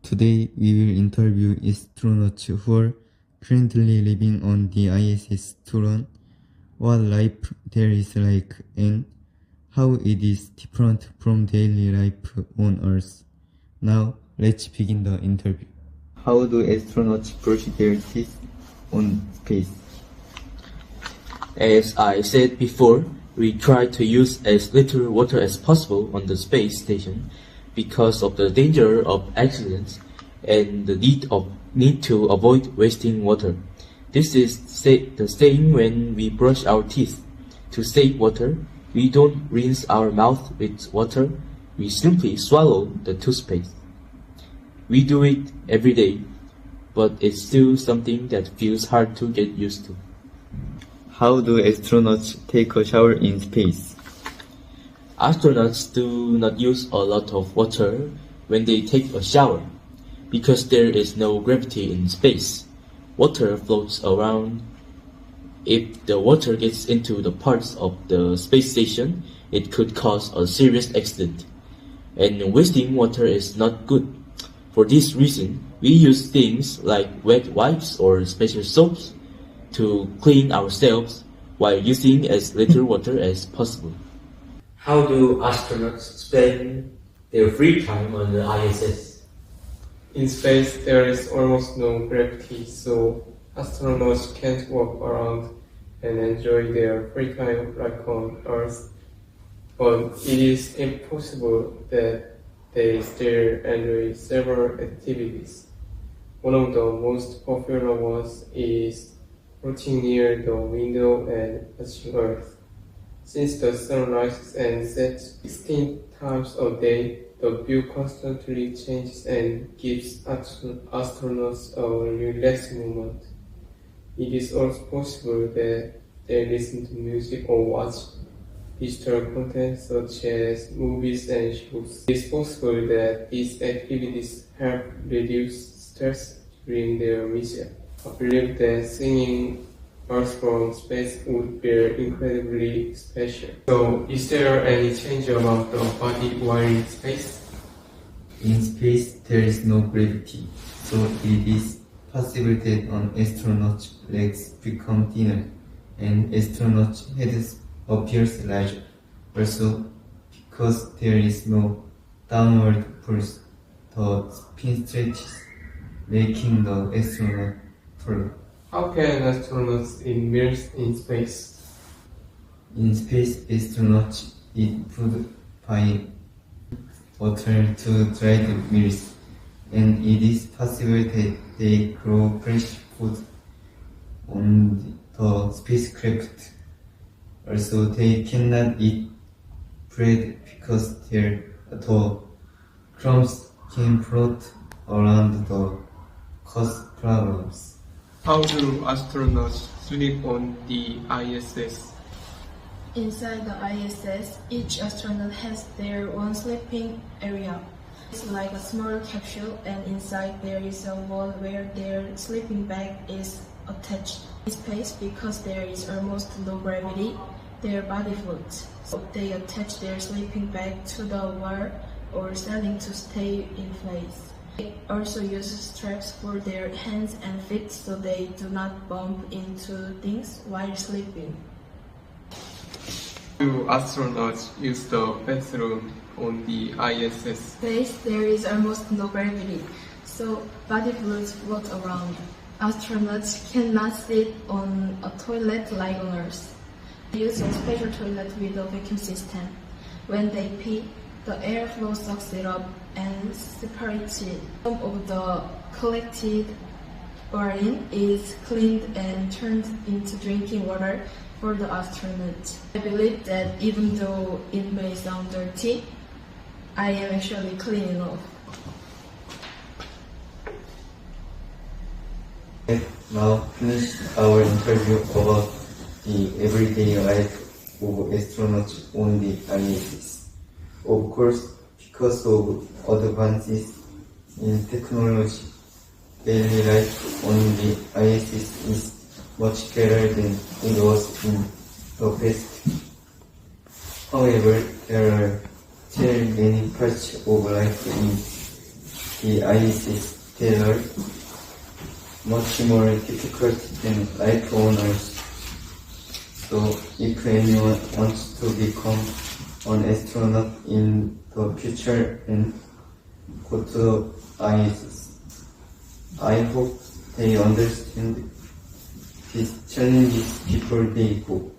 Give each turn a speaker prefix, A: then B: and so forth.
A: Today we will interview astronauts who are currently living on the ISS to learn what life there is like and how it is different from daily life on Earth. Now let's begin the interview. How do astronauts brush their teeth on space?
B: As I said before, we try to use as little water as possible on the space station because of the danger of accidents and the need to avoid wasting water. This is the same when we brush our teeth. To save water, we don't rinse our mouth with water, we simply swallow the toothpaste. We do it every day, but it's still something that feels hard to get used to.
A: How do astronauts take a shower in space?
B: Astronauts do not use a lot of water when they take a shower, because there is no gravity in space. Water floats around. If the water gets into the parts of the space station, it could cause a serious accident. And wasting water is not good. For this reason, we use things like wet wipes or special soaps to clean ourselves while using as little water as possible.
C: How do astronauts spend their free time on the ISS?
D: In space, there is almost no gravity, so astronauts can't walk around and enjoy their free time like on Earth. But it is impossible that they still enjoy several activities. One of the most popular ones is watching near the window and watching Earth. Since the sun rises and sets 16 times a day, the view constantly changes and gives astronauts a relaxing moment. It is also possible that they listen to music or watch digital content such as movies and shows. It is possible that these activities help reduce stress during their mission. I believe that seeing Earth from space would be incredibly special. So, is there any change about the body while in space?
A: In space, there is no gravity, so it is possible that an astronaut's legs become thinner and astronaut's head appears larger. Also, because there is no downward pulse, the spin stretches, making the astronaut taller.
D: How can astronauts immerse in space?
A: In space, astronauts eat food by water to dry the meals, and it is possible that they grow fresh food on the spacecraft. Also, they cannot eat bread because the crumbs can float around the cause problems.
D: How do astronauts sleep on the ISS?
E: Inside the ISS, each astronaut has their own sleeping area. It's like a small capsule, and inside there is a wall where their sleeping bag is attached. In space, because there is almost no gravity, their body floats. So they attach their sleeping bag to the wall or ceiling to stay in place. They also use straps for their hands and feet so they do not bump into things while sleeping.
D: Do astronauts use the bathroom on the ISS?
E: Space, there is almost no gravity, so body fluids float around. Astronauts cannot sit on a toilet like on Earth. They use a special toilet with a vacuum system. When they pee, the airflow sucks it up and separates it. Some of the collected urine is cleaned and turned into drinking water for the astronauts. I believe that even though it may sound dirty, I am actually clean enough.
A: Now finish our interview about the everyday life of astronauts on the ISS. Of course, because of advances in technology, daily life on the ISS is much better than it was in the past. However, there are still many parts of life in the ISS stellar much more difficult than life on Earth. So if anyone wants to become an astronaut in the future and go to ISS, I hope they understand these challenges before they go.